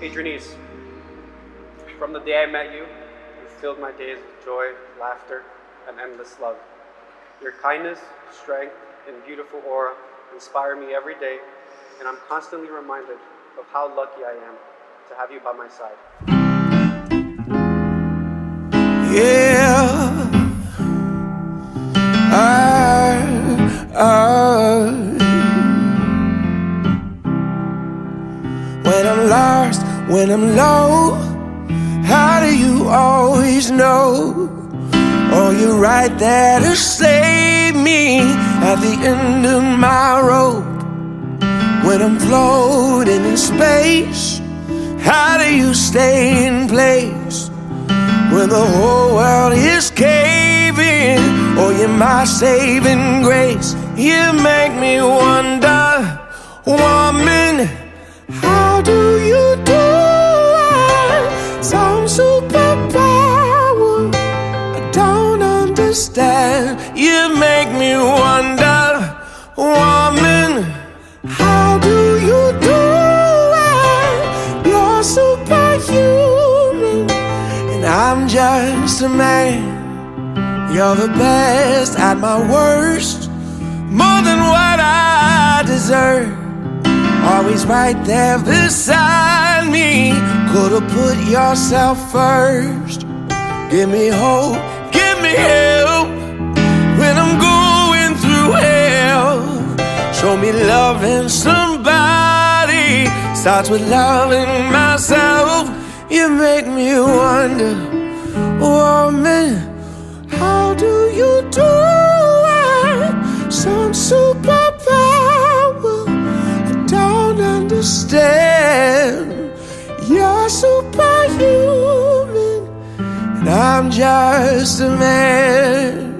Adrianis, from the day I met you, you filled my days with joy, laughter, and endless love. Your kindness, strength, and beautiful aura inspire me every day, and I'm constantly reminded of how lucky I am to have you by my side. Yeah, when I'm lost, when I'm low, how do you always know? Oh, you're right there to save me at the end of my rope. When I'm floating in space, how do you stay in place? When the whole world is caving, oh, you're my saving grace. You make me wonder, woman, how do you do it? Some superpower I don't understand. You make me wonder, woman, how do you do it? You're superhuman, and I'm just a man. You're the best at my worst, more than what I deserve. Always right there beside me. Could've put yourself first. Give me hope, give me help when I'm going through hell. Show me loving somebody starts with loving myself. You make me wonder, woman, how do you do it? Some superpower I don't understand. You're superhuman, and I'm just a man.